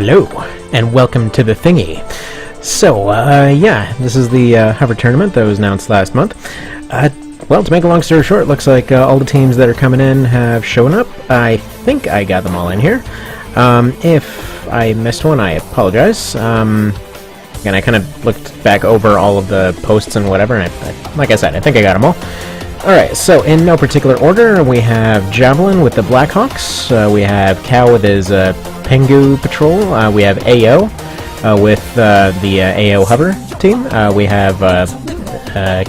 Hello, and welcome to the thingy. So, yeah, this is the Hover Tournament that was announced last month. Well, to make a long story short, looks like all the teams that are coming in have shown up. I think I got them all in here. If I missed one, I apologize. And I kind of looked back over all of the posts and whatever, and like I said, I think I got them all. Alright, so in no particular order, we have Javelin with the Blackhawks, we have Cow with his Pengu Patrol, we have AO with the AO Hover team, we have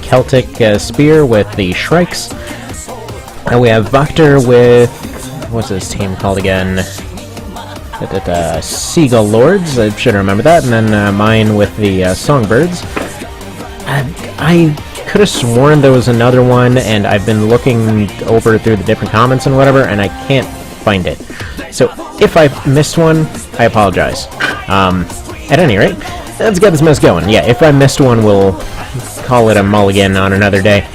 Celtic Spear with the Shrikes, and we have Vakter with, what's his team called again? Seagull Lords, I should remember that, and then mine with the Songbirds. I could have sworn there was another one, and I've been looking over through the different comments and whatever, and I can't find it. So, if I missed one, I apologize. At any rate, let's get this mess going. Yeah, if I missed one, we'll call it a mulligan on another day.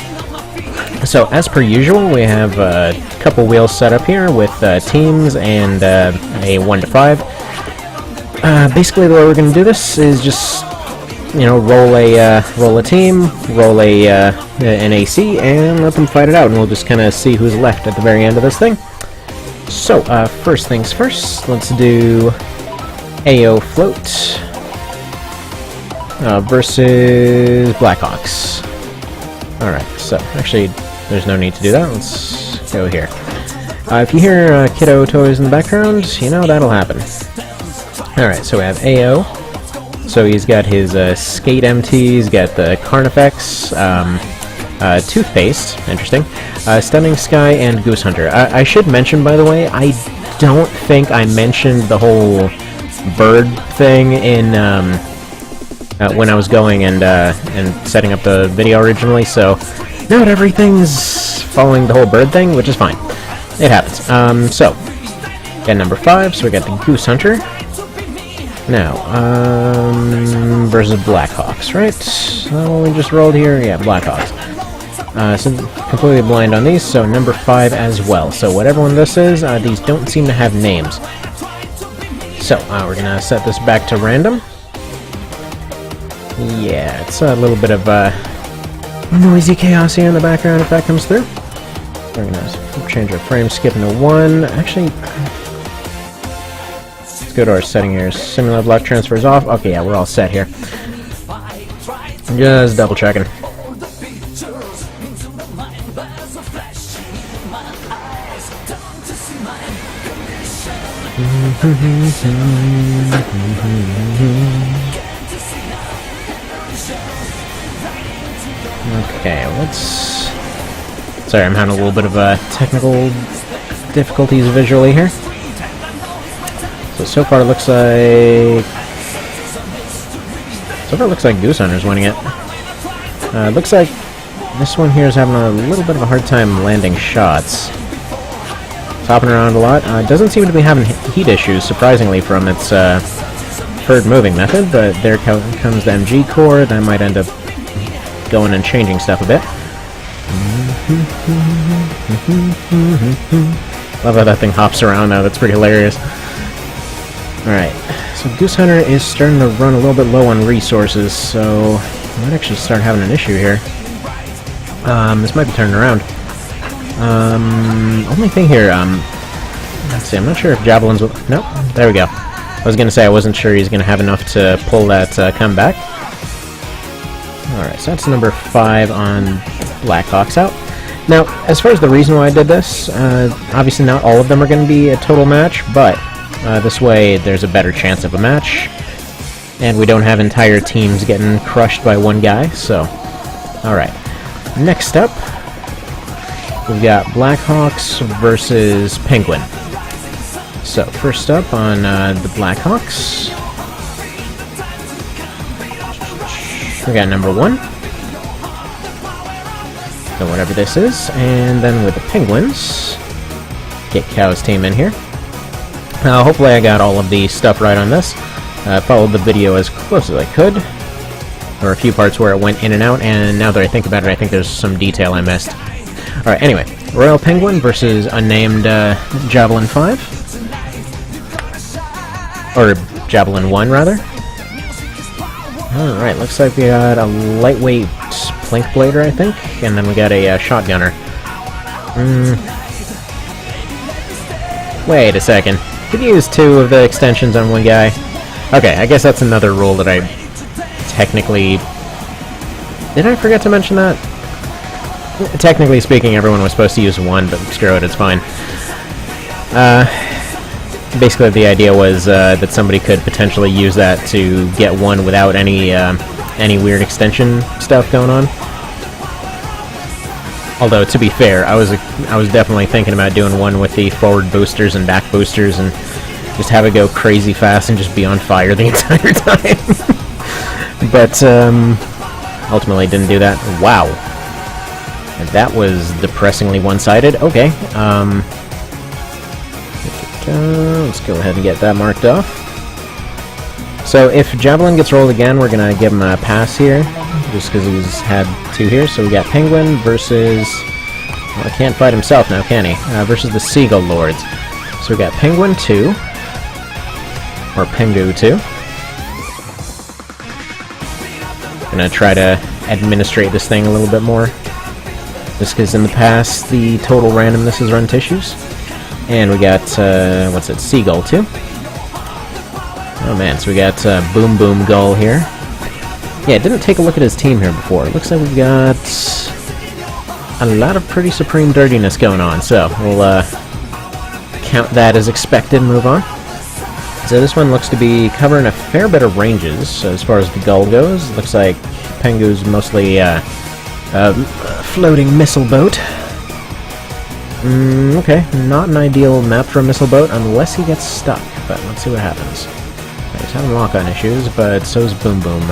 So, as per usual, we have a couple wheels set up here with teams and a 1 to 5. Basically, the way we're going to do this is just, you know, roll a team, roll an AC, and let them fight it out, and we'll just kind of see who's left at the very end of this thing. So, first things first, let's do AO Float versus Blackhawks. Alright, so, actually, there's no need to do that. Let's go here. If you hear kiddo toys in the background, you know that'll happen. Alright, so we have AO. So he's got his Skate MT, he's got the Carnifex, Toothpaste, interesting, Stunning Sky, and Goose Hunter. I should mention, by the way, I don't think I mentioned the whole bird thing in when I was going and setting up the video originally, so not everything's following the whole bird thing, which is fine. It happens. So, got number 5, so we got the Goose Hunter. Now, versus Blackhawks, right? So we just rolled here, yeah, Blackhawks. So completely blind on these, so number 5 as well. So whatever one this is, these don't seem to have names. So, we're gonna set this back to random. Yeah, it's a little bit of noisy chaos here in the background if that comes through. We're gonna change our frame skip into 1. Actually, go to our setting here. Simulate block transfers off. Okay, yeah, we're all set here. Just double checking. Okay, let's... Sorry, I'm having a little bit of technical difficulties visually here. So far it looks like Goose Hunter's winning it. Looks like this one here is having a little bit of a hard time landing shots. It's hopping around a lot. Doesn't seem to be having heat issues, surprisingly, from its preferred moving method, but there comes the MG core. That might end up going and changing stuff a bit. Love how that thing hops around now. That's pretty hilarious. Alright, so Goose Hunter is starting to run a little bit low on resources, so I might actually start having an issue here. This might be turning around. Only thing here, let's see, I'm not sure if Javelin's with... Nope, there we go. I was going to say I wasn't sure he's going to have enough to pull that comeback. Alright, so that's number 5 on Blackhawks out. Now, as far as the reason why I did this, obviously not all of them are going to be a total match, but this way there's a better chance of a match, and we don't have entire teams getting crushed by one guy, so... Alright. Next up, we've got Blackhawks versus Penguin. So, first up on the Blackhawks, we got number 1. So whatever this is, and then with the Penguins, get Cow's team in here. Hopefully I got all of the stuff right on this. Followed the video as close as I could. There were a few parts where it went in and out, and now that I think about it, I think there's some detail I missed. Alright, anyway. Royal Penguin versus unnamed Javelin 5. Or Javelin 1, rather. Alright, looks like we got a lightweight Plink Blader, I think, and then we got a Shotgunner. Wait a second. Could you use 2 of the extensions on one guy? Okay, I guess that's another rule that I technically... Did I forget to mention that? Technically speaking, everyone was supposed to use 1, but screw it, it's fine. Basically, the idea was that somebody could potentially use that to get 1 without any weird extension stuff going on. Although, to be fair, I was definitely thinking about doing 1 with the forward boosters and back boosters and just have it go crazy fast and just be on fire the entire time. But ultimately didn't do that. Wow. That was depressingly one-sided. Okay. Let's go ahead and get that marked off. So if Javelin gets rolled again, we're going to give him a pass here, just because he's had 2 here. So we got Penguin versus... Well, he can't fight himself now, can he? Versus the Seagull Lords. So we got Penguin 2. Or Pengu 2. Gonna try to administrate this thing a little bit more. Just because in the past, the total randomness has run tissues. And we got, what's it, Seagull 2. Oh man, so we got Boom Boom Gull here. Yeah, didn't take a look at his team here before. Looks like we've got a lot of pretty supreme dirtiness going on, so we'll count that as expected and move on. So this one looks to be covering a fair bit of ranges, so as far as the Gull goes. Looks like Pengu's mostly floating missile boat. Okay, not an ideal map for a missile boat unless he gets stuck, but let's see what happens. He's having lock-on issues, but so's Boom Boom.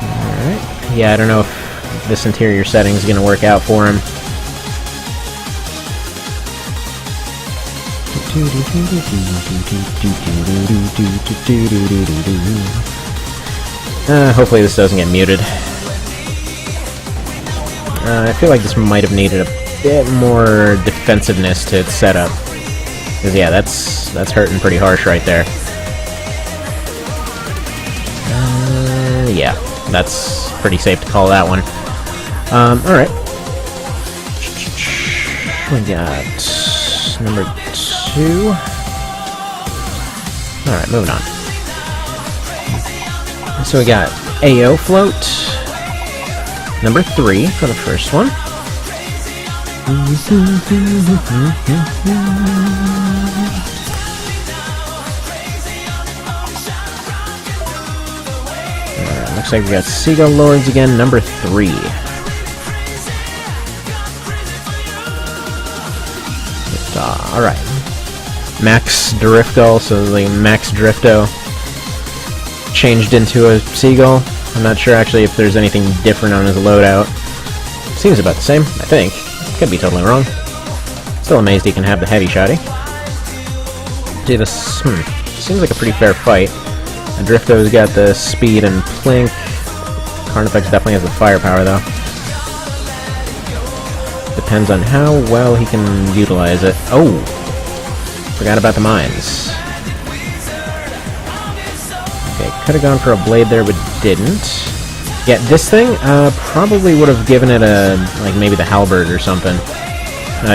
Alright, yeah, I don't know if this interior setting is going to work out for him. Hopefully this doesn't get muted. I feel like this might have needed a bit more defensiveness to its setup. Because yeah, that's hurting pretty harsh right there. Yeah, that's pretty safe to call that one. Alright. We got number 2. Alright, moving on. So we got AO Float. Number 3 for the first one. Looks like we got Seagull Lords again, number 3. Alright. Max Drifgull, so the Max Drifto changed into a Seagull. I'm not sure actually if there's anything different on his loadout. Seems about the same, I think. Could be totally wrong. Still amazed he can have the heavy shotty. See this, seems like a pretty fair fight. Drifto's got the speed and Plink. Carnifex definitely has the firepower though. Depends on how well he can utilize it. Oh! Forgot about the mines. Okay, could have gone for a blade there, but didn't. Yeah, this thing probably would have given it a, like, maybe the halberd or something.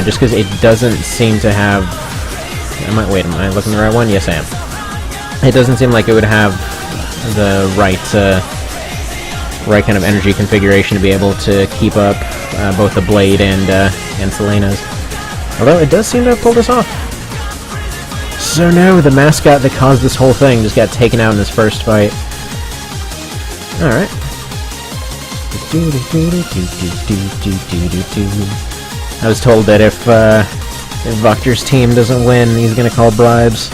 Just because it doesn't seem to have... Wait, am I looking at the right one? Yes, I am. It doesn't seem like it would have the right kind of energy configuration to be able to keep up both the blade and Selena's. Although it does seem to have pulled this off. So no, the mascot that caused this whole thing just got taken out in this first fight. Alright. I was told that if Voktor's team doesn't win, he's gonna call bribes.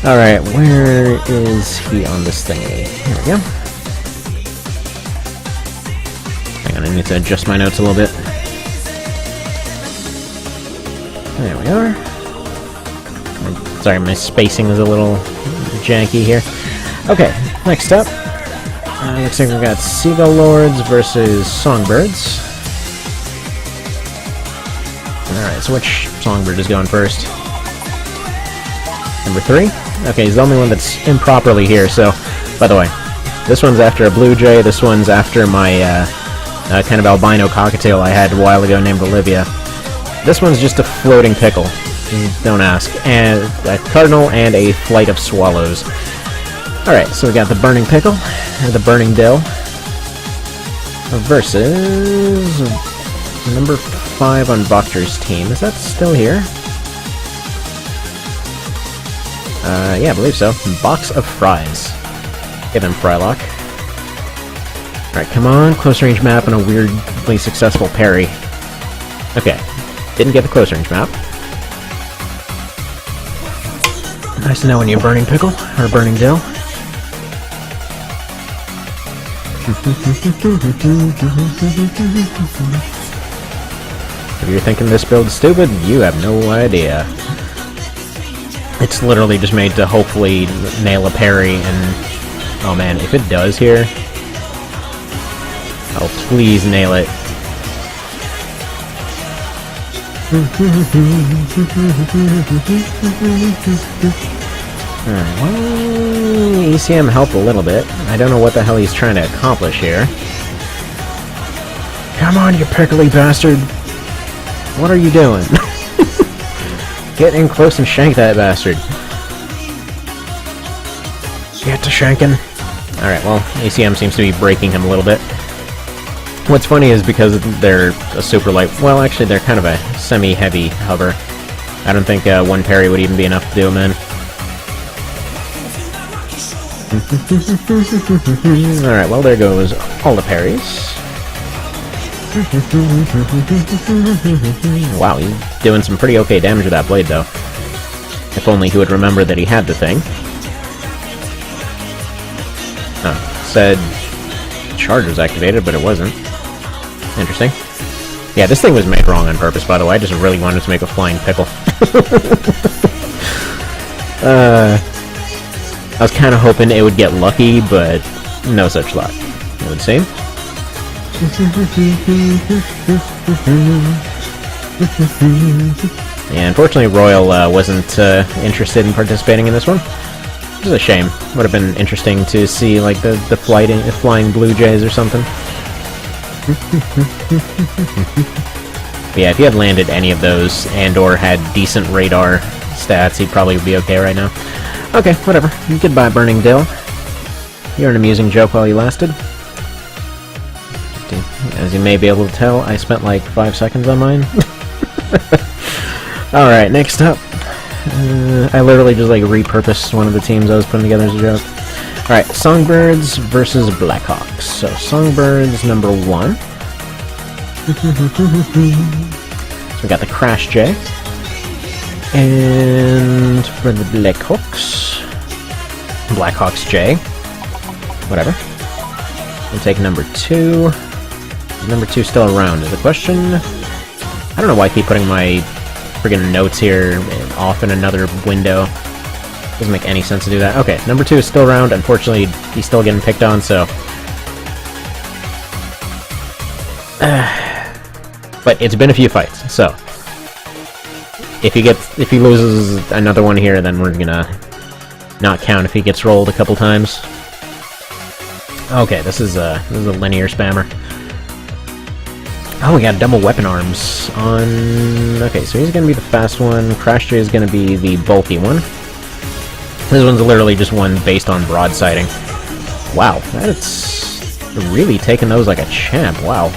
Alright, where is he on this thingy? Here we go. Hang on, I need to adjust my notes a little bit. There we are. Sorry, my spacing is a little janky here. Okay, next up. Looks like we've got Seagull Lords versus Songbirds. Alright, so which Songbird is going first? Number 3? Okay, he's the only one that's improperly here, so... By the way, this one's after a Blue Jay, this one's after my, kind of albino cockatiel I had a while ago named Olivia. This one's just a floating pickle. Don't ask. And a cardinal and a flight of swallows. Alright, so we got the burning pickle, or the burning dill, versus number 5 on Voctor's team. Is that still here? Yeah, I believe so. Box of fries. Give him Frylock. Alright, come on. Close range map and a weirdly successful parry. Okay. Didn't get the close range map. Nice to know when you're burning pickle, or burning dill. If you're thinking this build's stupid, you have no idea. It's literally just made to hopefully nail a parry, and... Oh man, if it does here... Oh, please nail it. Alright, well... ECM helped a little bit. I don't know what the hell he's trying to accomplish here. Come on, you prickly bastard! What are you doing? Get in close and shank that bastard. Get to shanking. Alright, well, ACM seems to be breaking him a little bit. What's funny is because they're a super light... Well, actually, they're kind of a semi-heavy hover. I don't think one parry would even be enough to do him in. Alright, well, there goes all the parries. Wow, he's doing some pretty okay damage with that blade, though. If only he would remember that he had the thing. Oh, said charge was activated, but it wasn't. Interesting. Yeah, this thing was made wrong on purpose, by the way. I just really wanted to make a flying pickle. I was kind of hoping it would get lucky, but no such luck, it would seem. Yeah, unfortunately Royal wasn't interested in participating in this one. Which is a shame. Would have been interesting to see like the flying Blue Jays or something. But yeah, if he had landed any of those and or had decent radar stats, he'd probably be okay right now. Okay, whatever. Goodbye, Burning Dill. You're an amusing joke while you lasted. As you may be able to tell, I spent like 5 seconds on mine. Alright, next up. I literally just like repurposed one of the teams I was putting together as a joke. Alright, Songbirds versus Blackhawks. So, Songbirds number 1. So we got the Crash J. And for the Blackhawks J. Whatever. We'll take number 2. Number 2 still around is the question. I don't know why I keep putting my friggin' notes here off in another window. Doesn't make any sense to do that. Okay, number 2 is still around. Unfortunately, he's still getting picked on, so... But it's been a few fights, so... If he loses another one here, then we're gonna not count if he gets rolled a couple times. Okay, this is a linear spammer. Oh, we got double weapon arms on... Okay, so he's gonna be the fast one. Crash J is gonna be the bulky one. This one's literally just one based on broadsiding. Wow, that's really taking those like a champ. Wow.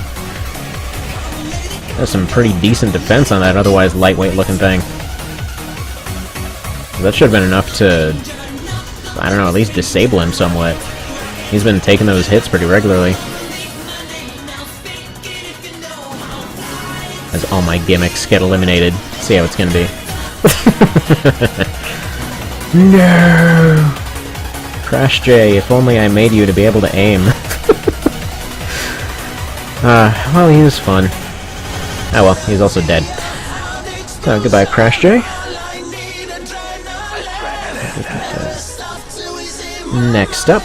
There's some pretty decent defense on that otherwise lightweight looking thing. That should have been enough to, I don't know, at least disable him somewhat. He's been taking those hits pretty regularly. As all my gimmicks get eliminated. See how it's gonna be. No! Crash J, if only I made you to be able to aim. Well, he was fun. Oh well, he's also dead. So, goodbye, Crash J. Next up.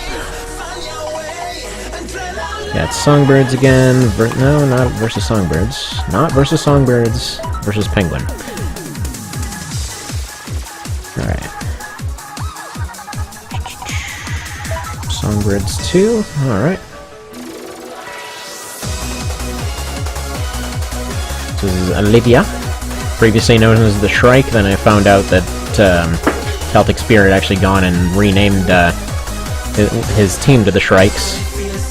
Got Songbirds again. No, not versus Songbirds. Not versus Songbirds. versus Penguin. Alright. Songbirds 2, alright. This is Olivia, previously known as the Shrike. Then I found out that Celtic Spirit had actually gone and renamed his team to the Shrikes,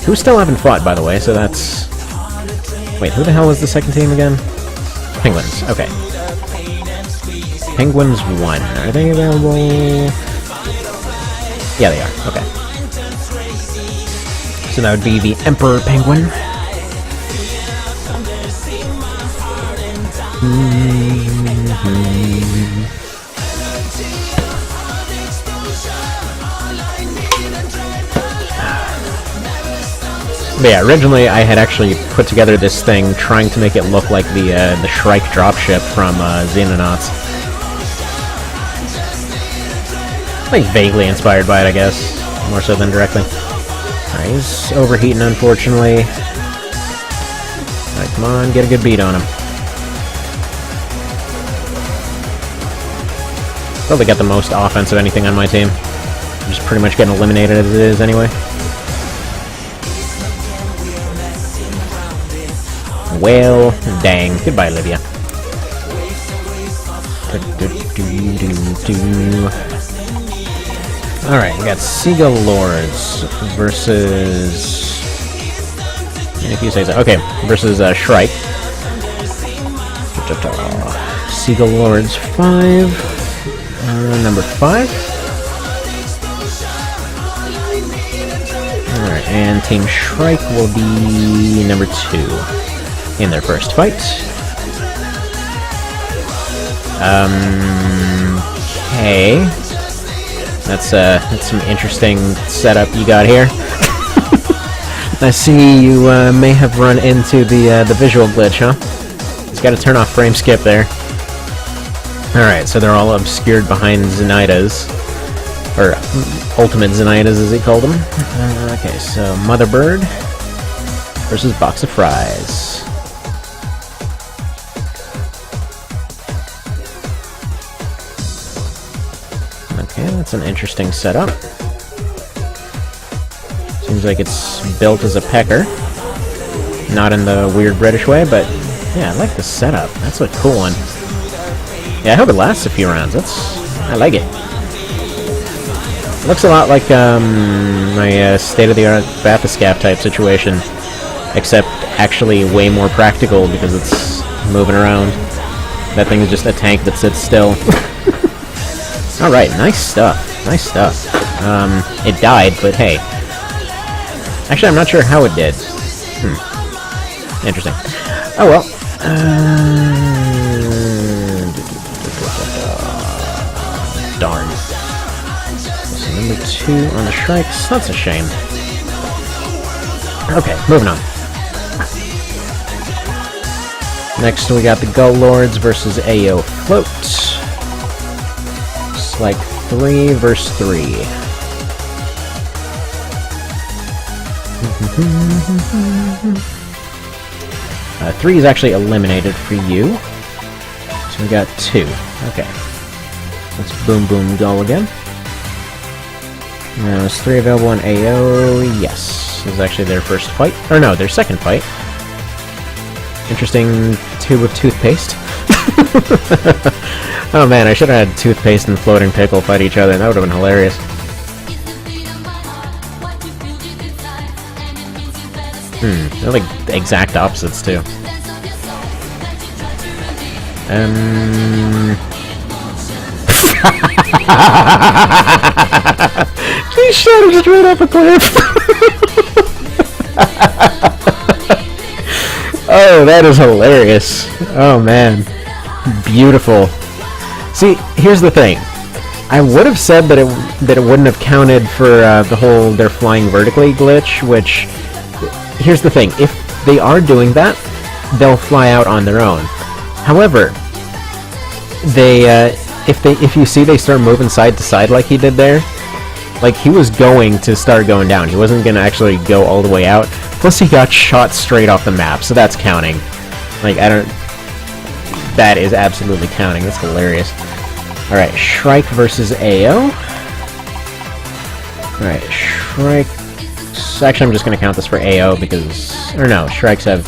who still haven't fought, by the way, so that's... Wait, who the hell was the second team again? Penguins, okay. Penguins 1. Are they available? Yeah, they are, okay. So that would be the Emperor Penguin. But yeah, originally I had actually put together this thing trying to make it look like the Shrike dropship from Xenonauts. Like vaguely inspired by it, I guess, more so than directly. Alright, he's overheating, unfortunately. Alright, come on, get a good beat on him. Probably got the most offense of anything on my team. I'm just pretty much getting eliminated as it is anyway. Well, dang. Goodbye, Olivia. Alright, we got Seagull Lords versus... If you say so. Okay, versus Shrike. Seagull Lords 5. Number 5. Alright, and Team Shrike will be number 2 in their first fight. Okay. That's some interesting setup you got here. I see you may have run into the visual glitch, huh? Just gotta turn off frame skip there. Alright, so they're all obscured behind Zenaitas. Or Ultimate Zenaitas, as he called them. Okay, so Mother Bird versus Box of Fries. Okay, that's an interesting setup. Seems like it's built as a pecker. Not in the weird British way, but yeah, I like the setup. That's a cool one. Yeah, I hope it lasts a few rounds. I like it. Looks a lot like my state-of-the-art Bathyscaphe type situation, except actually way more practical because it's moving around. That thing is just a tank that sits still. Alright, nice stuff. Nice stuff. It died, but hey. Actually, I'm not sure how it did. Interesting. Oh well. Darn. So number 2 on the Shrikes. That's a shame. Okay, moving on. Next we got the Gull Lords versus AO Float. It's like 3 versus 3. 3 is actually eliminated for you. So we got 2. Okay. Let's Boom Boom Gull again. Now, is 3 available on AO? Yes. This is actually their first fight. Or no, their second fight. Interesting tube of toothpaste. Oh man, I should have had toothpaste and floating pickle fight each other. That would have been hilarious. They're like exact opposites too. He shot him straight off a cliff. Oh, that is hilarious. Oh man, beautiful. See, here's the thing. I would have said that it wouldn't have counted for the whole they're flying vertically glitch, which, here's the thing, if they are doing that, they'll fly out on their own. However, if you see they start moving side to side like he did there, like he was going to start going down. He wasn't going to actually go all the way out. Plus he got shot straight off the map, so that's counting. Like, I don't... That is absolutely counting. That's hilarious. Alright, Shrike versus AO. Alright, Shrike... Actually, I'm just going to count this for AO because... Or no, Shrikes have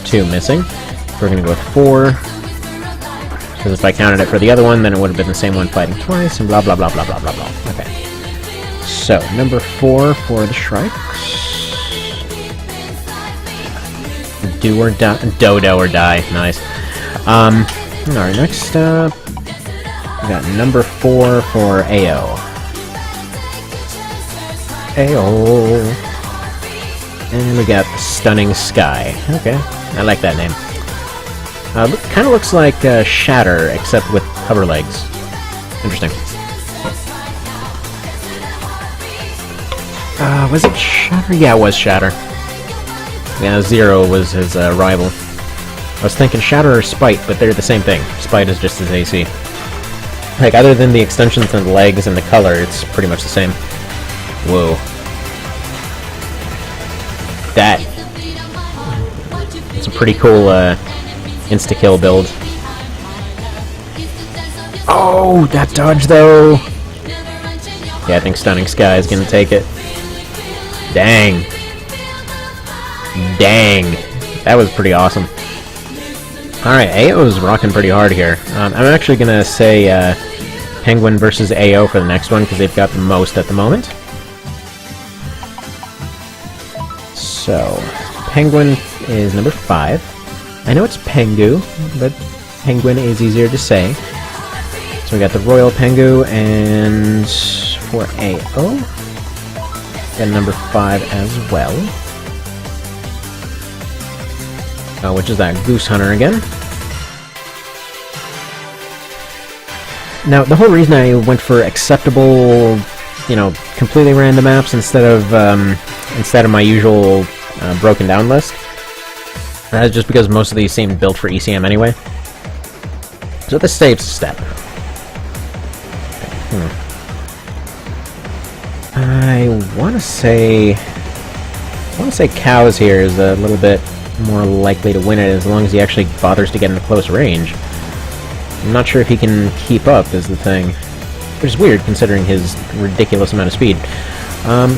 2 missing. So we're going to go with 4. Because if I counted it for the other one, then it would have been the same one fighting twice, and blah blah blah blah blah blah blah. Okay. So, number 4 for the Shrikes. Do or die. Dodo or die. Nice. Alright, next up... We got number 4 for AO. AO. And we got Stunning Sky. Okay, I like that name. Kind of looks like Shatter, except with hover legs. Interesting. Was it Shatter? Yeah, it was Shatter. Yeah, Zero was his rival. I was thinking Shatter or Spite, but they're the same thing. Spite is just his AC. Like, other than the extensions and the legs and the color, it's pretty much the same. Whoa. It's a pretty cool, insta-kill build. Oh, that dodge, though! Yeah, I think Stunning Sky is gonna take it. Dang. Dang. That was pretty awesome. Alright, AO's rocking pretty hard here. I'm actually gonna say, Penguin versus AO for the next one, because they've got the most at the moment. So, Penguin is number 5. I know it's Pengu, but Penguin is easier to say. So we got the Royal Pengu, and for AO, got number 5 as well. Which is that Goose Hunter again. Now, the whole reason I went for acceptable, you know, completely random maps instead of my usual broken down list, that's just because most of these seem built for ECM anyway. So this saves a step. I want to say Cows here is a little bit more likely to win it as long as he actually bothers to get into close range. I'm not sure if he can keep up, is the thing. Which is weird, considering his ridiculous amount of speed.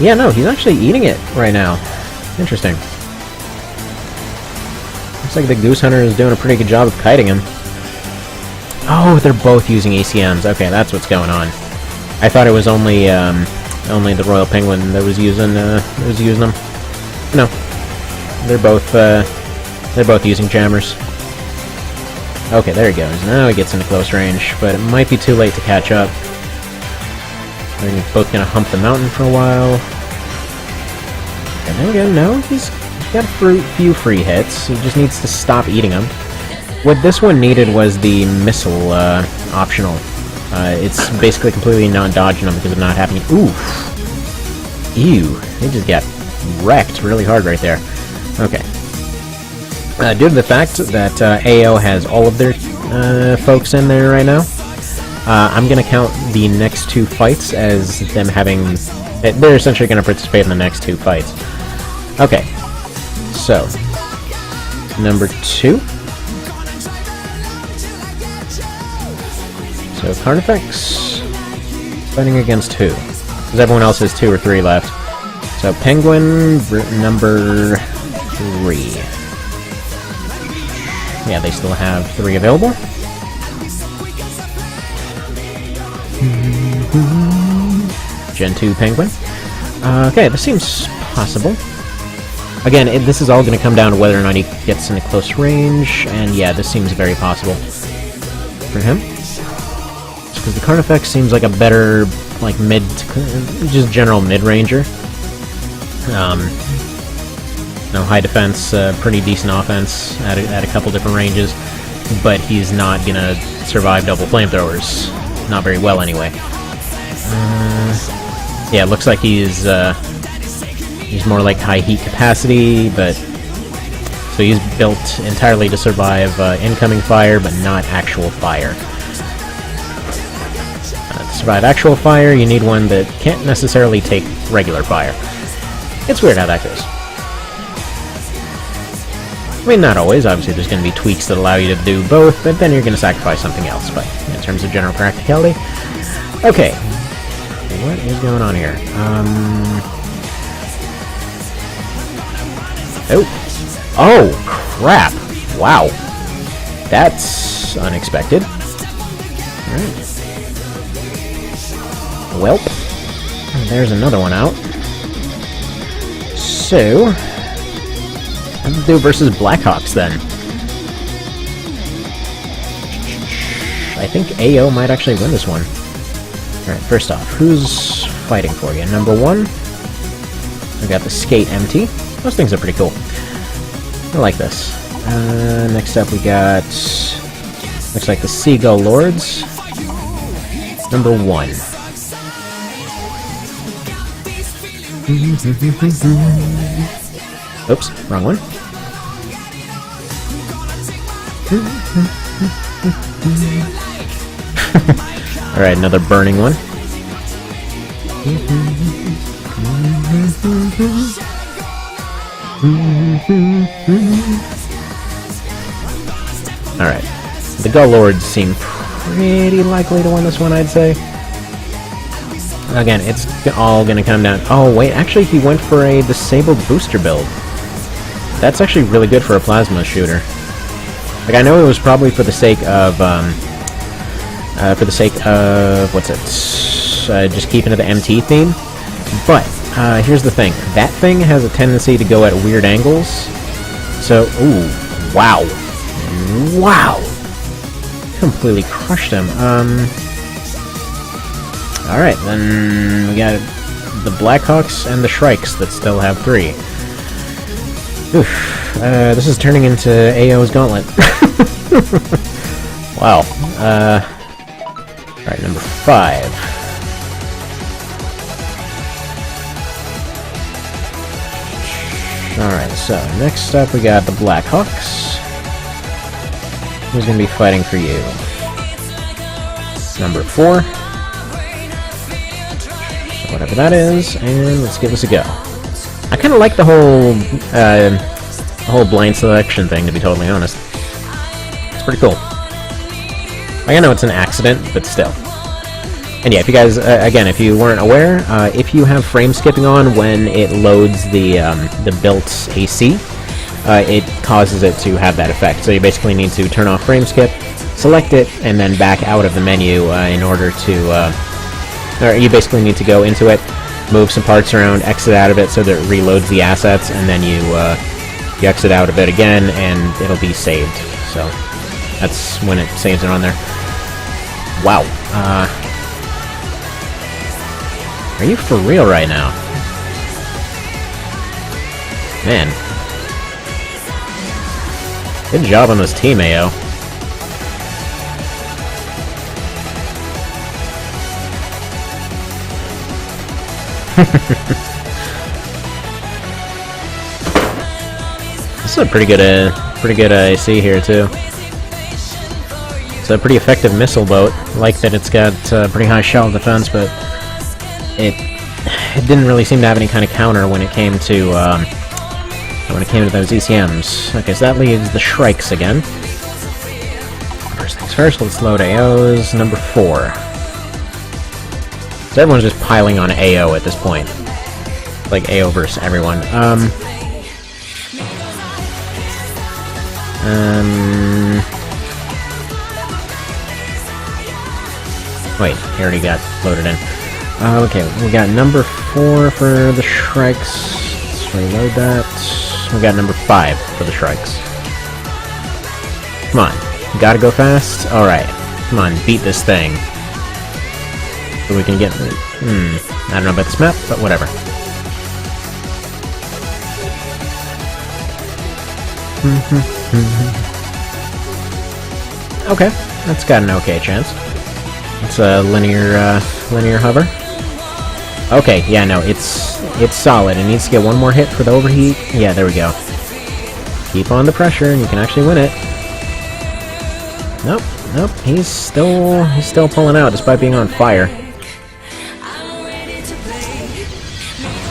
Yeah, no, he's actually eating it right now. Interesting. Looks like the Goose Hunter is doing a pretty good job of kiting him. Oh, they're both using ACMs. Okay, that's what's going on. I thought it was only the Royal Penguin that was using them. No, they're both using jammers. Okay, there he goes. Now he gets into close range, but it might be too late to catch up. They're both gonna hump the mountain for a while. And there we go. No, he's got a few free hits. He just needs to stop eating them. What this one needed was the missile optional. It's basically completely non-dodging them because of not having... Oof! Ew. They just got wrecked really hard right there. Okay. Due to the fact that AO has all of their folks in there right now, I'm going to count the next 2 fights as them having... They're essentially going to participate in the next 2 fights. Okay. So, number 2. So, Carnifex fighting against who? Because everyone else has 2 or 3 left. So, Penguin, number 3. Yeah, they still have 3 available. Gen 2 Penguin. Okay, this seems possible. Again, this is all going to come down to whether or not he gets into close range, and yeah, this seems very possible for him. Because the Carnifex seems like a better, like, just general mid-ranger. No, high defense, pretty decent offense at a couple different ranges, but he's not gonna survive double flamethrowers. Not very well, anyway. Yeah, it looks like he's more like high heat capacity, but so he's built entirely to survive incoming fire, but not actual fire. To survive actual fire, you need one that can't necessarily take regular fire. It's weird how that goes. I mean, not always. Obviously, there's going to be tweaks that allow you to do both, but then you're going to sacrifice something else. But in terms of general practicality, okay. What is going on here? Oh, crap! Wow, that's unexpected. All right. Welp, there's another one out. So, let's do versus Blackhawks then. I think AO might actually win this one. Alright, first off, who's fighting for you? Number 1, we got the Skate MT. Those things are pretty cool. I like this. Next up we got, looks like the Seagull Lords. Number 1. Oops, wrong one. Alright, another burning one. Alright. The Gull Lords seem pretty likely to win this one, I'd say. Again, it's all gonna come down... Oh, wait, actually he went for a disabled booster build. That's actually really good for a plasma shooter. Like, I know it was probably for the sake of, what's it? Just keeping to the MT theme. But, here's the thing. That thing has a tendency to go at weird angles. So, ooh, wow. Wow! Completely crushed him. Alright, then we got the Blackhawks and the Shrikes that still have 3. Oof. This is turning into AO's Gauntlet. Wow. Alright, number 5. Alright, so next up we got the Blackhawks. Who's gonna be fighting for you? Number 4. Whatever that is, and let's give this a go. I kind of like the whole blind selection thing, to be totally honest. It's pretty cool. Like, I know it's an accident, but still. And yeah, if you guys, again, if you weren't aware, if you have frame skipping on when it loads the built AC, it causes it to have that effect. So you basically need to turn off frame skip, select it, and then back out of the menu in order to... or you basically need to go into it, move some parts around, exit out of it so that it reloads the assets, and then you exit out of it again, and it'll be saved. So that's when it saves it on there. Wow. Are you for real right now? Man. Good job on this team, AO. This is a pretty good AC here too. It's a pretty effective missile boat. I like that it's got pretty high shell defense, but it didn't really seem to have any kind of counter when it came to those ECMs. Okay, so that leaves the Shrikes again. First things first, let's load AOs. Number 4. So everyone's just piling on AO at this point. Like AO versus everyone. Wait, he already got loaded in. Okay, we got number 4 for the Shrikes. Let's reload that. We got number 5 for the Shrikes. Come on, gotta go fast? Alright, come on, beat this thing. So we can get... I don't know about this map, but whatever. Okay, that's got an okay chance. It's a linear hover. Okay, yeah, no, it's solid. It needs to get one more hit for the overheat. Yeah, there we go. Keep on the pressure, and you can actually win it. Nope, he's still pulling out despite being on fire.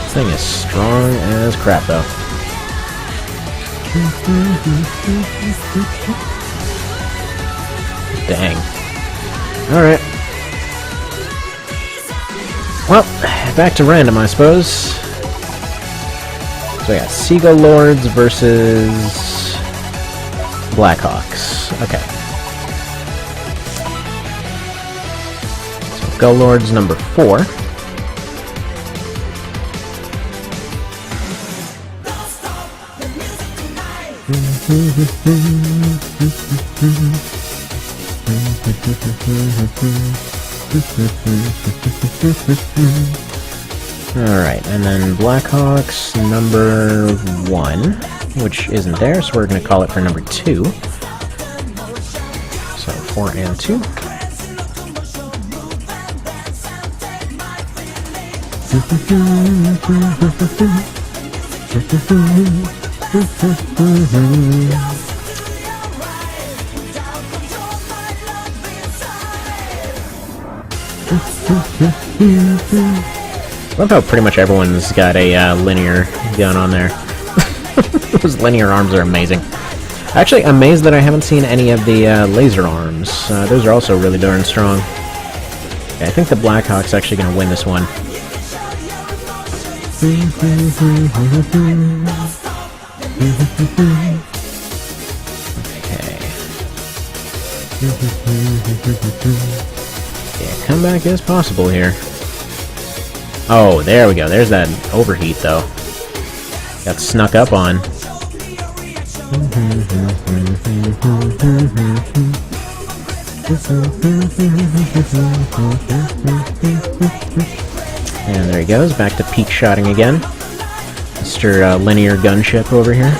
This thing is strong as crap, though. Dang. Alright. Well, back to random, I suppose. So we got Seagull Lords versus Blackhawks. Okay. So Gull Lords number 4. Alright, and then Blackhawks number 1, which isn't there, so we're going to call it for number 2. So 4 and 2. Love how pretty much everyone's got a linear gun on there. Those linear arms are amazing. Actually, amazed that I haven't seen any of the laser arms. Those are also really darn strong. Okay, I think the Blackhawks actually going to win this one. Okay. Yeah, comeback is possible here. Oh, there we go. There's that overheat, though. Got snuck up on. And there he goes. Back to peak shotting again. Mr. Linear Gunship over here.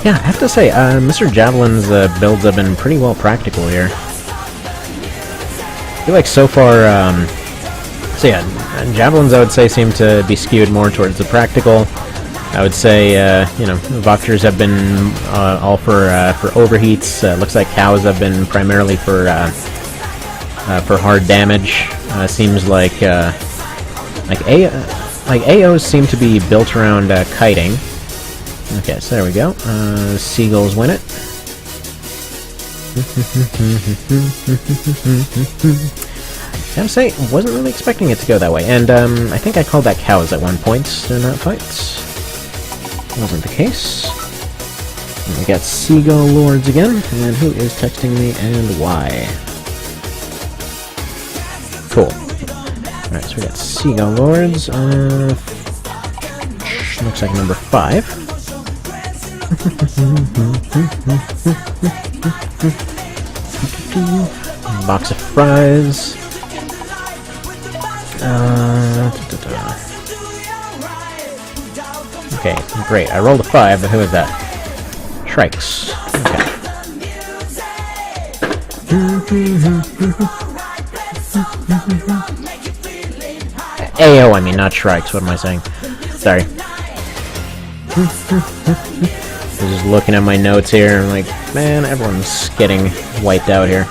Yeah, I have to say, Mr. Javelin's builds have been pretty well practical here. I feel like so far, so yeah, Javelins I would say seem to be skewed more towards the practical. I would say, you know, Voctors have been all for overheats. Looks like cows have been primarily for hard damage. Seems like AOs seem to be built around kiting. Okay, so there we go. Seagulls win it. I have to say, wasn't really expecting it to go that way, and I think I called that cows at one point during that fight. Wasn't the case. And we got Seagull Lords again, and who is texting me and why? Cool. Alright, so we got Seagull Lords. Looks like number 5. Box of fries. Okay, great. I rolled a 5, but who is that? Shrikes. Okay. AO, I mean, not Shrikes. What am I saying? Sorry. I was just looking at my notes here, and like, man, everyone's getting wiped out here.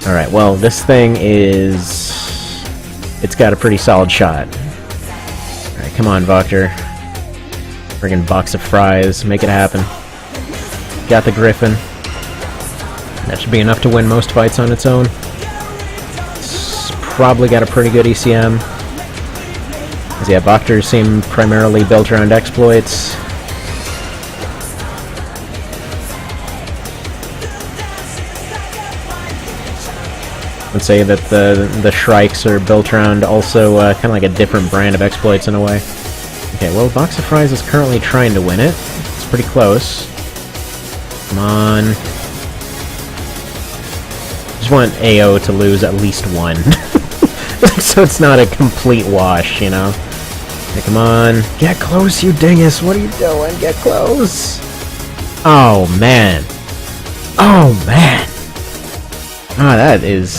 Alright, well, this thing is... it's got a pretty solid shot. Alright, come on, Voctor. Friggin' box of fries, make it happen. Got the Griffin. That should be enough to win most fights on its own. It's probably got a pretty good ECM. Because, yeah, Voctors seem primarily built around exploits. I would say that the Shrikes are built around also kind of like a different brand of exploits in a way. Okay, well, Box of Fries is currently trying to win it. It's pretty close. Come on. Just want AO to lose at least one. So it's not a complete wash, you know? Okay, come on. Get close, you dingus! What are you doing? Get close! Oh, man. Oh, man! Ah, that is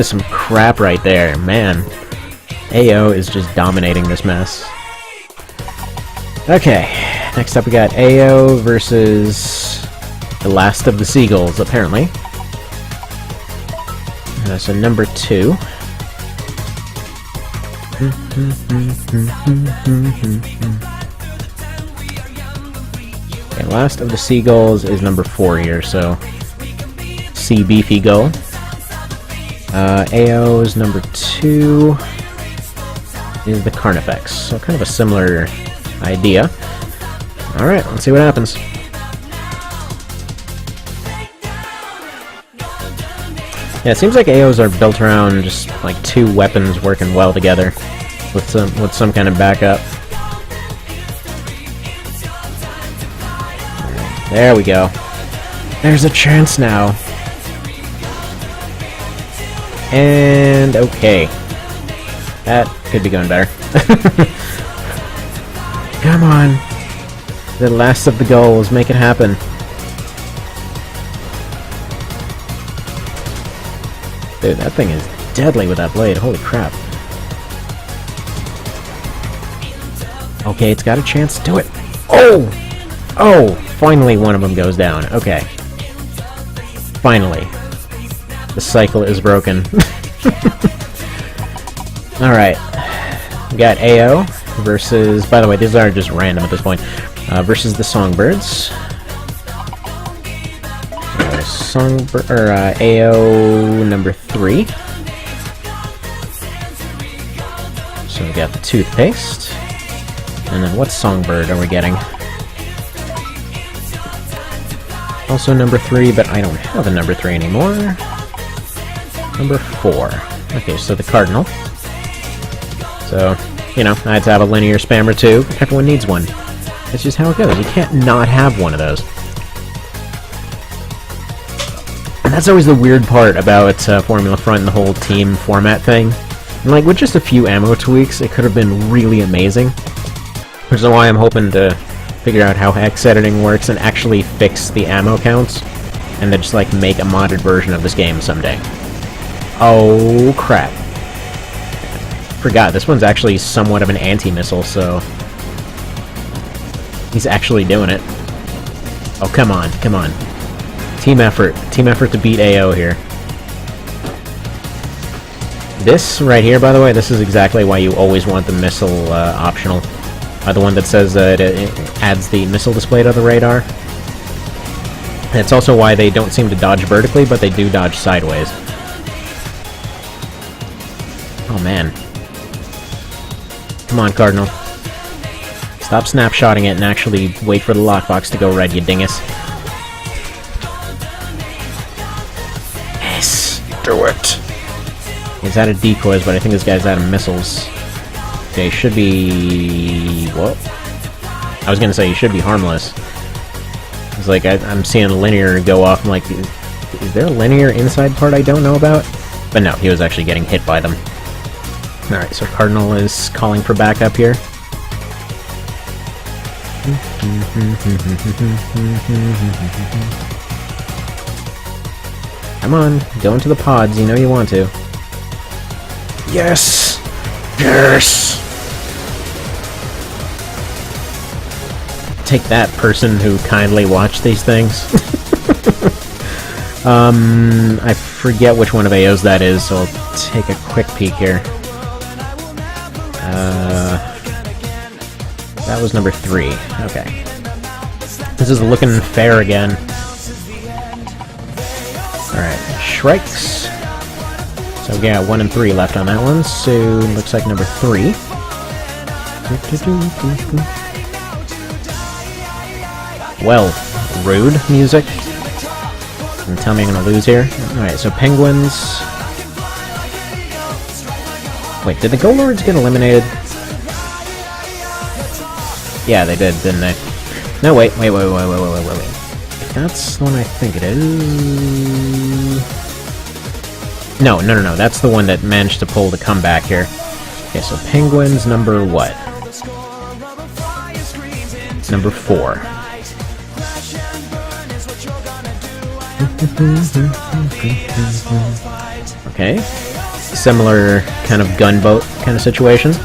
some crap right there, man. AO is just dominating this mess. Okay, next up we got AO versus the last of the Seagulls, apparently. So number 2. Okay, last of the seagulls is number 4 here, so Sea Beefy Gull. AO is number 2, is the Carnifex, so kind of a similar idea. Alright, let's see what happens. Yeah, it seems like AOs are built around just like 2 weapons working well together with some kind of backup. There we go. There's a chance now. And okay. That could be going better. Come on. The last of the goals, make it happen. Dude, that thing is deadly with that blade, holy crap. Okay, it's got a chance to do it. Oh! Oh! Finally one of them goes down. Okay. Finally. The cycle is broken. Alright. We got AO versus... By the way, these are just random at this point. Versus the Songbirds. AO number 3. So we got the Toothpaste. And then what Songbird are we getting? Also number 3, but I don't have a number 3 anymore. Number 4. Okay, so the Cardinal. So, you know, I had to have a linear spammer too. Everyone needs one. That's just how it goes. You can't not have one of those. And that's always the weird part about Formula Front and the whole team format thing. And like, with just a few ammo tweaks, it could have been really amazing. Which is why I'm hoping to figure out how hex editing works and actually fix the ammo counts. And then just like make a modded version of this game someday. Oh crap. Forgot, this one's actually somewhat of an anti-missile, so... He's actually doing it. Oh, come on, come on. Team effort. Team effort to beat AO here. This right here, by the way, this is exactly why you always want the missile optional. The one that says it adds the missile display to the radar. And it's also why they don't seem to dodge vertically, but they do dodge sideways. Oh man. Come on, Cardinal. Stop snapshotting it and actually wait for the lockbox to go red, you dingus. Yes! Do it! He's out of decoys, but I think this guy's out of missiles. Okay, he should be... What? I was gonna say he should be harmless. It's like, I'm seeing a linear go off, I'm like, is there a linear inside part I don't know about? But no, he was actually getting hit by them. Alright, so Cardinal is calling for backup here. Come on, go into the pods, you know you want to. Yes! Yes! Take that, person who kindly watched these things. I forget which one of AO's that is, so I'll take a quick peek here. That was number 3. Okay. This is looking fair again. Alright, Shrikes. So we got 1 and 3 left on that one, so looks like number 3. Well, rude music. And tell me I'm gonna lose here. Alright, so Penguins. Wait, did the Go Lords get eliminated? Yeah, they did, didn't they? No, wait. If that's the one I think it is... No, that's the one that managed to pull the comeback here. Okay, so Penguins number what? Number 4. Okay. Similar kind of gunboat kind of situation.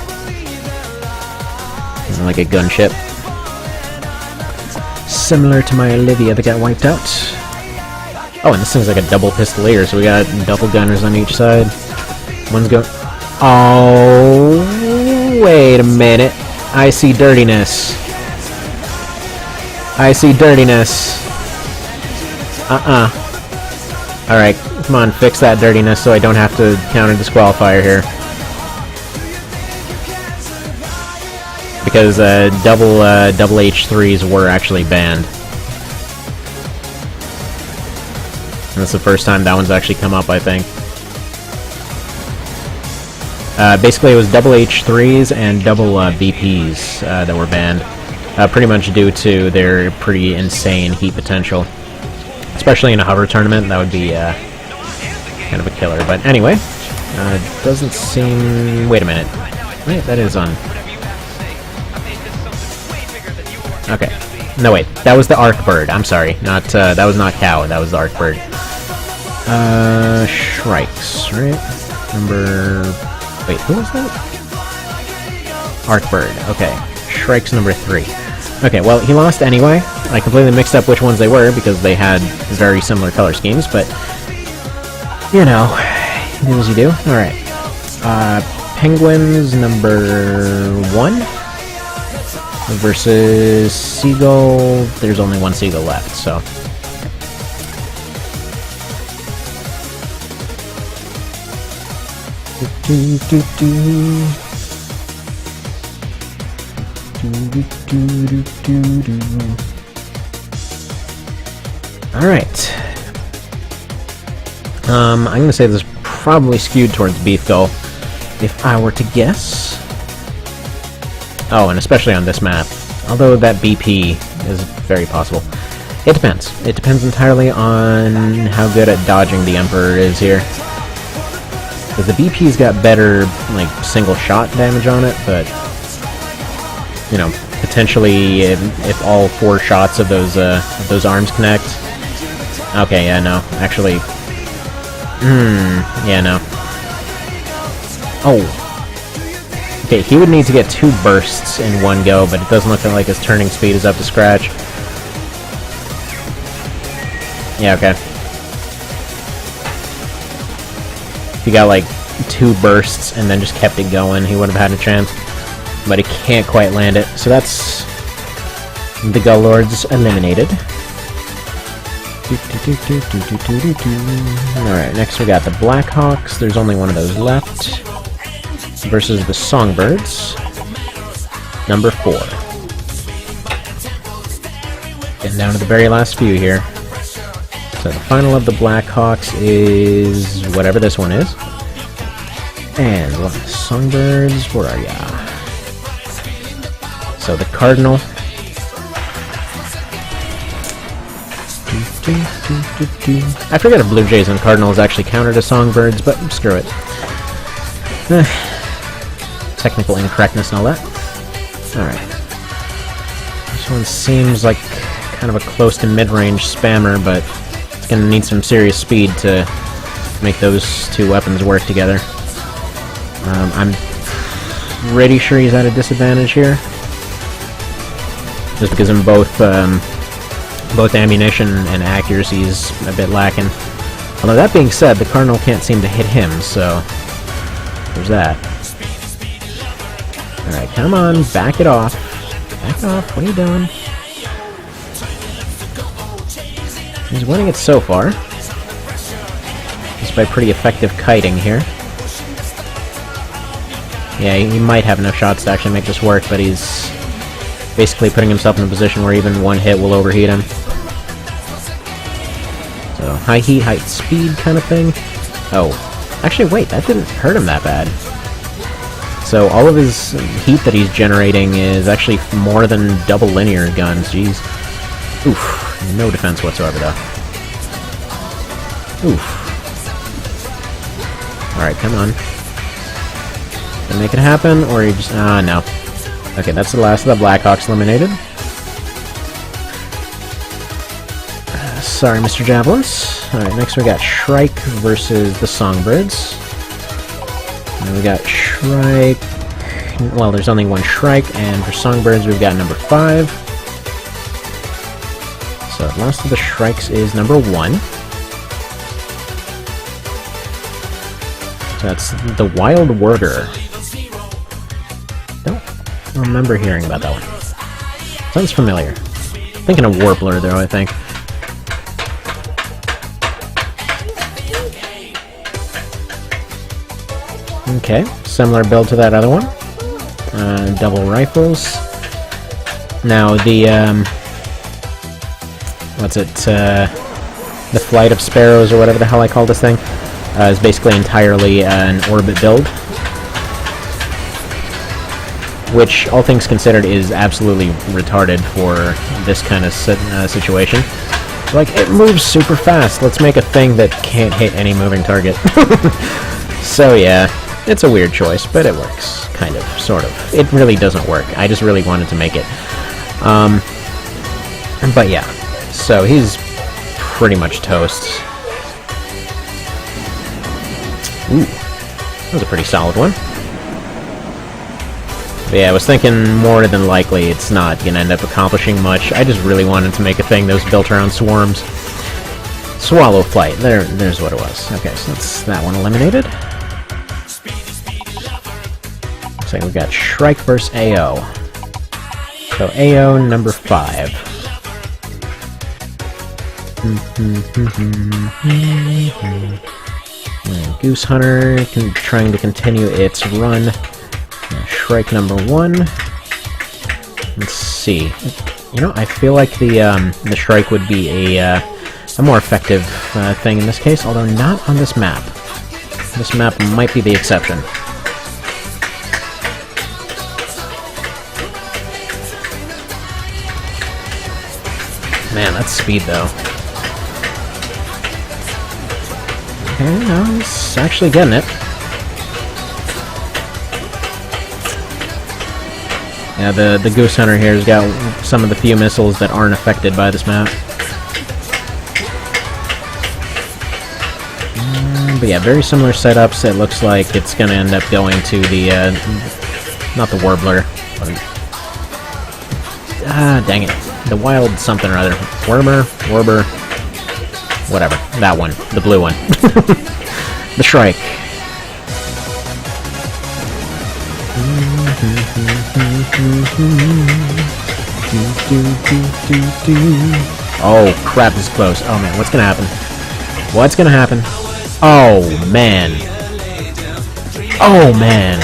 Like a gunship. Similar to my Olivia that got wiped out. Oh, and this thing's like a double pistolier, so we got double gunners on each side. One's going... Oh, wait a minute. I see dirtiness. I see dirtiness. Alright, come on, fix that dirtiness so I don't have to counter disqualifier here. Because double H3s were actually banned. And that's the first time that one's actually come up, I think. Basically, it was double H3s and double BPs that were banned. Pretty much due to their pretty insane heat potential. Especially in a hover tournament, that would be kind of a killer. But anyway, doesn't seem... Wait a minute. Wait, that is on... Okay. No, wait. That was the Arc Bird. I'm sorry. Not, that was not Cow. That was the Arc Bird. Shrikes, right? Number... Wait, who was that? Arc Bird. Okay. Shrikes number 3. Okay, well, he lost anyway. I completely mixed up which ones they were because they had very similar color schemes, but... You know, do as you do. Alright. Penguins number 1 versus Seagull. There's only one Seagull left, so... Alright. I'm gonna say this is probably skewed towards Beef Gull, if I were to guess. Oh, and especially on this map. Although that BP is very possible. It depends. It depends entirely on how good at dodging the Emperor is here. Because the BP's got better, like, single shot damage on it, but... You know, potentially, if all 4 shots of those arms connect... Okay, yeah, no. Actually... yeah, no. Oh. Okay, he would need to get 2 bursts in one go, but it doesn't look like his turning speed is up to scratch. Yeah, okay. If he got, like, 2 bursts and then just kept it going, he would have had a chance. But he can't quite land it, so that's... the Gull Lords eliminated. Alright, next we got the Blackhawks. There's only one of those left. Versus the Songbirds. Number 4. Getting down to the very last few here. So the final of the Blackhawks is whatever this one is. And the Songbirds, where are ya? So the Cardinal. I forget if Blue Jays and Cardinals actually counter to Songbirds, but screw it. Technical incorrectness and all that. Alright. This one seems like kind of a close to mid-range spammer, but it's gonna need some serious speed to make those 2 weapons work together. I'm pretty sure he's at a disadvantage here. Just because in both ammunition and accuracy is a bit lacking. Although that being said, the Cardinal can't seem to hit him, so there's that. Alright, come on, back it off. Back it off, what are you doing? He's winning it so far. Just by pretty effective kiting here. Yeah, he might have enough shots to actually make this work, but he's basically putting himself in a position where even one hit will overheat him. So, high heat, high speed kind of thing. Oh, actually wait, that didn't hurt him that bad. So all of his heat that he's generating is actually more than double linear guns, jeez. Oof, no defense whatsoever though. Oof. Alright, come on. Gonna make it happen, or you just... ah, no. Okay, that's the last of the Blackhawks eliminated. Sorry, Mr. Javelins. Alright, next we got Shrike versus the Songbirds. And we got Shrike... well, there's only one Shrike, and for Songbirds we've got number 5. So, last of the Shrikes is number 1. That's the Wild Warder. Don't remember hearing about that one. Sounds familiar. Thinking of Warbler, though, I think. Okay, similar build to that other one. Double rifles. Now, the, what's it, the Flight of Sparrows, or whatever the hell I call this thing, is basically entirely an orbit build. Which, all things considered, is absolutely retarded for this kind of situation. Like, it moves super fast, let's make a thing that can't hit any moving target. So yeah, it's a weird choice, but it works. Kind of, sort of. It really doesn't work, I just really wanted to make it. But yeah, so he's pretty much toast. Ooh, that was a pretty solid one. But yeah, I was thinking more than likely it's not gonna end up accomplishing much. I just really wanted to make a thing that was built around swarms. Swallow Flight, there's what it was. Okay, so that's that one eliminated. Looks like we got Shrike vs. AO. So AO number 5. Goose Hunter trying to continue its run. Shrike number 1. Let's see. You know, I feel like the Shrike would be a more effective thing in this case, although not on this map. This map might be the exception. Man, that's speed, though. Okay, no, he's actually getting it. Yeah, the Goose Hunter here has got some of the few missiles that aren't affected by this map. But yeah, very similar setups. It looks like it's going to end up going to the, not the Warbler. Dang it. The Wild something or other. Warber, whatever. That one. The blue one. The Shrike. Oh, crap, this is close. Oh man, what's gonna happen? What's gonna happen? Oh man. Oh man.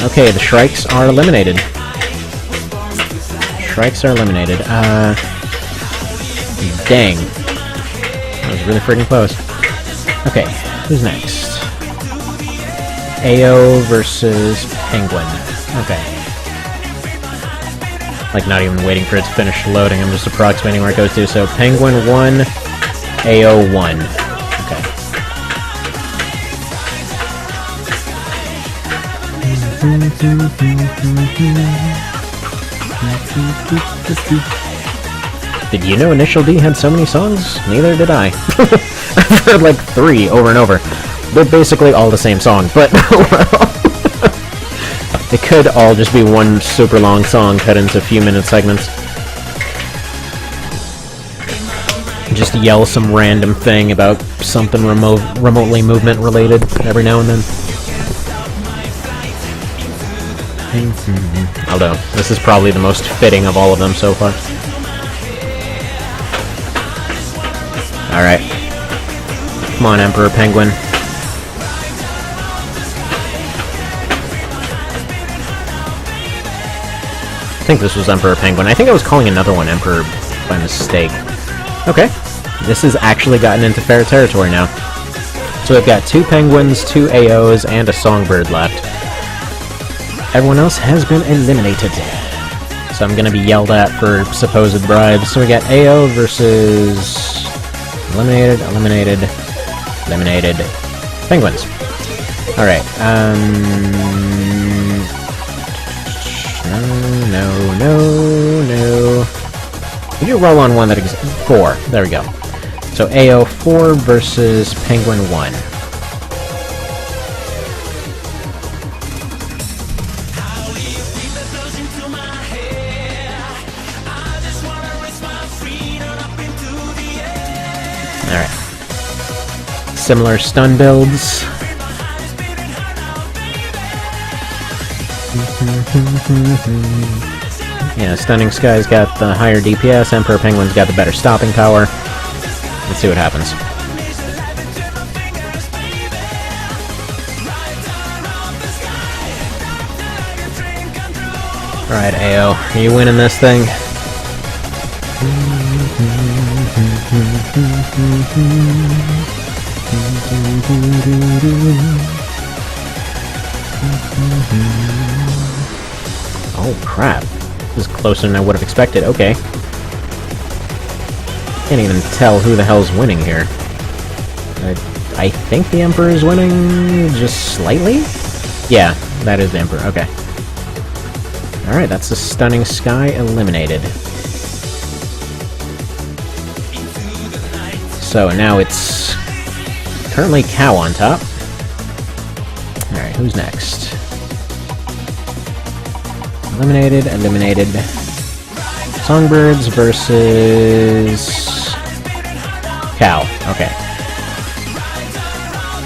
Okay, the Shrikes are eliminated. Shrikes are eliminated. Dang. That was really freaking close. Okay, who's next? AO versus Penguin. Okay. Like, not even waiting for it to finish loading, I'm just approximating where it goes to. So, Penguin 1, AO 1. Okay. Did you know Initial D had so many songs? Neither did I. I've heard like 3 over and over. They're basically all the same song, but well, it could all just be one super long song cut into a few minute segments. Just yell some random thing about something remotely movement related every now and then. Although, this is probably the most fitting of all of them so far. Alright. Come on, Emperor Penguin. I think this was Emperor Penguin. I think I was calling another one Emperor by mistake. Okay. This has actually gotten into fair territory now. So we've got 2 Penguins, 2 AOs, and a Songbird left. Everyone else has been eliminated. So I'm gonna be yelled at for supposed bribes. So we got AO versus... Eliminated, eliminated, eliminated. Penguins. Alright, No. We do roll on one that exists. 4. There we go. So AO 4 versus Penguin 1. Alright. Similar stun builds. Yeah, Stunning Sky's got the higher DPS, Emperor Penguin's got the better stopping power. Let's see what happens. Alright, AO, are you winning this thing? Oh crap. This is closer than I would have expected. Okay. Can't even tell who the hell's winning here. I think the Emperor is winning just slightly? Yeah, that is the Emperor. Okay. Alright, that's the Stunning Sky eliminated. So now it's currently Cow on top. Alright, who's next? Eliminated. Songbirds versus Cow. Okay.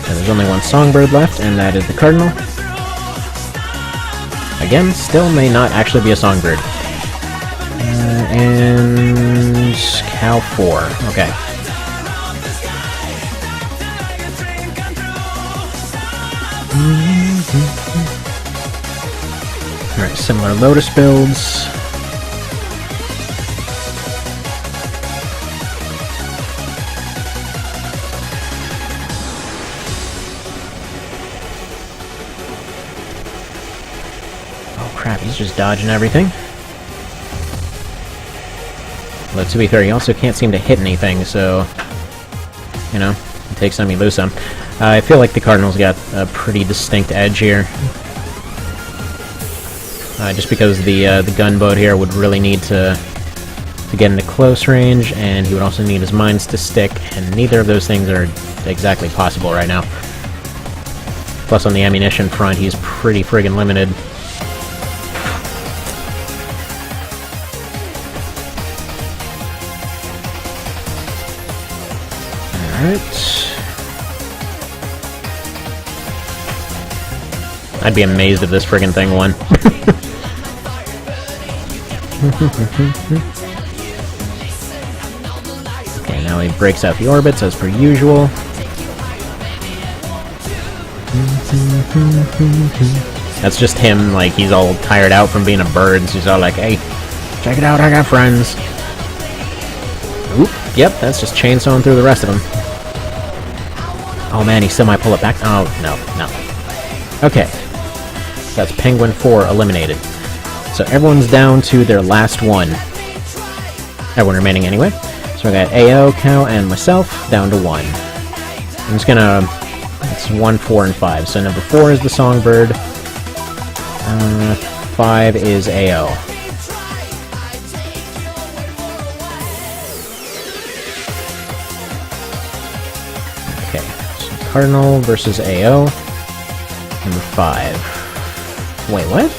So there's only one Songbird left, and that is the Cardinal. Again, still may not actually be a Songbird. And Cow 4. Okay. Alright, similar Lotus builds. Oh crap, he's just dodging everything. But to be fair, he also can't seem to hit anything, so... You know, you take some, you lose some. I feel like the Cardinal's got a pretty distinct edge here. Just because the gunboat here would really need to get into close range, and he would also need his mines to stick, and neither of those things are exactly possible right now. Plus on the ammunition front, he's pretty friggin' limited. Alright. I'd be amazed if this friggin' thing won. Okay, now he breaks out the orbits as per usual. That's just him, like, he's all tired out from being a bird, so he's all like, hey, check it out, I got friends. Oop, yep, that's just chainsawing through the rest of them. Oh man, he still might pull it back. Oh, no. Okay. That's Penguin 4 eliminated. So everyone's down to their last one. Everyone remaining anyway. So I got AO, Cow, and myself down to 1. I'm just gonna... It's 1, 4, and 5. So number 4 is the Songbird. 5 is AO. Okay. So Cardinal versus AO. Number 5. Wait, what?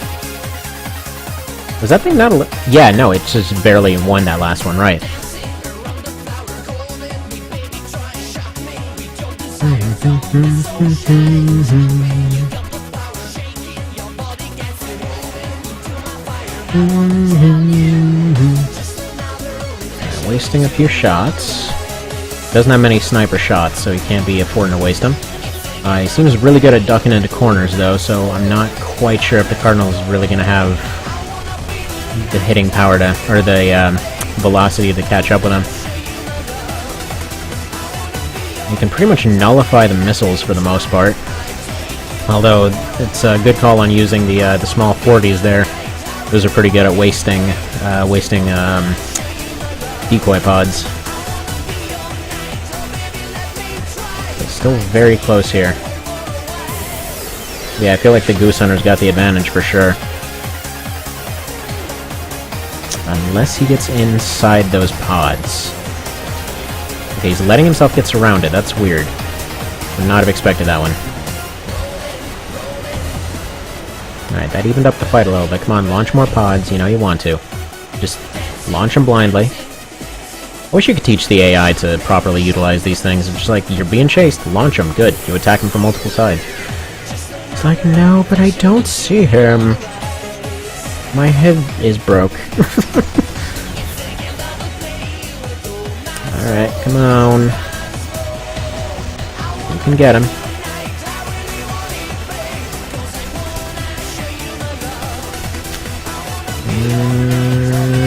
Was that thing not yeah, no, it just barely won that last one, right. Wasting a few shots. Doesn't have many sniper shots, so he can't be affording to waste them. He seems really good at ducking into corners, though, so I'm not quite sure if the Cardinal's really going to have the hitting power to, or the velocity to catch up with him. You can pretty much nullify the missiles for the most part. Although, it's a good call on using the small 40s there. Those are pretty good at wasting decoy pods. Still very close here. Yeah, I feel like the Goose Hunter's got the advantage for sure. Unless he gets inside those pods. Okay, he's letting himself get surrounded. That's weird. Would not have expected that one. Alright, that evened up the fight a little bit. Come on, launch more pods. You know you want to. Just launch them blindly. I wish you could teach the AI to properly utilize these things. It's just like, you're being chased, launch them, good. You attack him from multiple sides. It's like, no, but I don't see him. My head is broke. Alright, come on. You can get him.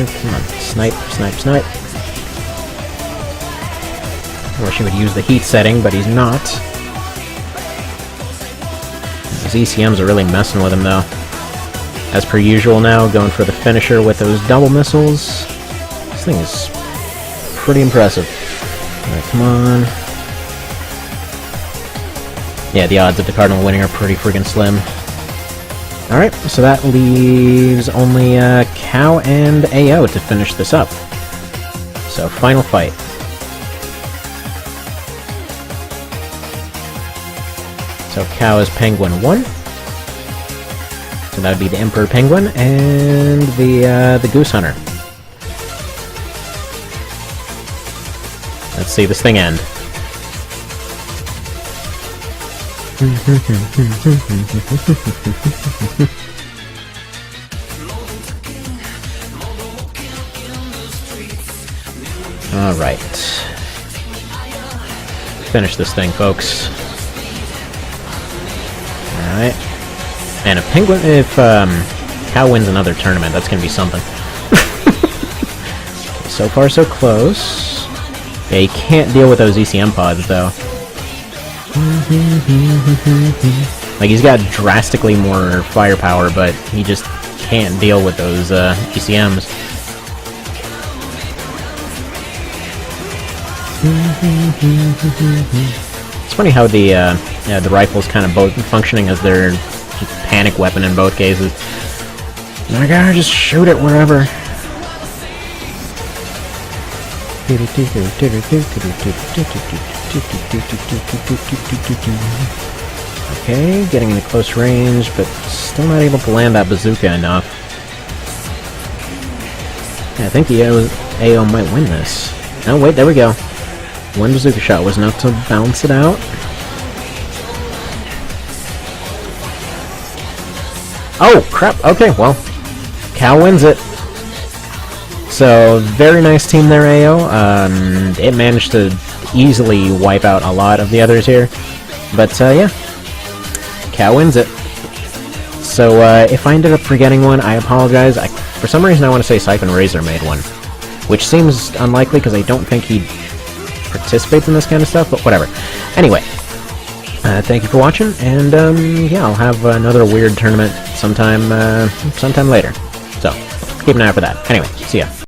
Come on, snipe, snipe, snipe. I wish he would use the heat setting, but he's not. These ECMs are really messing with him, though. As per usual now, going for the finisher with those double missiles. This thing is pretty impressive. Alright, come on. Yeah, the odds of the Cardinal winning are pretty freaking slim. Alright, so that leaves only Cow and AO to finish this up. So, final fight. So Cow is Penguin 1. So that would be the Emperor Penguin and the Goose Hunter. Let's see this thing end. Alright. Finish this thing, folks. Alright. And a penguin, if Cow wins another tournament, that's gonna be something. So far, so close. Yeah, you can't deal with those ECM pods, though. Like, he's got drastically more firepower, but he just can't deal with those ECMs. It's funny how the rifle's kind of both functioning as their panic weapon in both cases. I gotta just shoot it wherever. Okay, getting into close range, but still not able to land that bazooka enough. Yeah, I think the AO might win this. Oh wait, there we go. One bazooka shot was enough to balance it out. Oh, crap. Okay, well, Cow wins it. So, very nice team there, AO. It managed to easily wipe out a lot of the others here. But, yeah. Cow wins it. So, if I ended up forgetting one, I apologize. For some reason, I want to say Siphon Razor made one. Which seems unlikely, because I don't think he participates in this kind of stuff, but whatever. Anyway. Thank you for watching, and yeah, I'll have another weird tournament sometime later. So, keep an eye out for that. Anyway, see ya.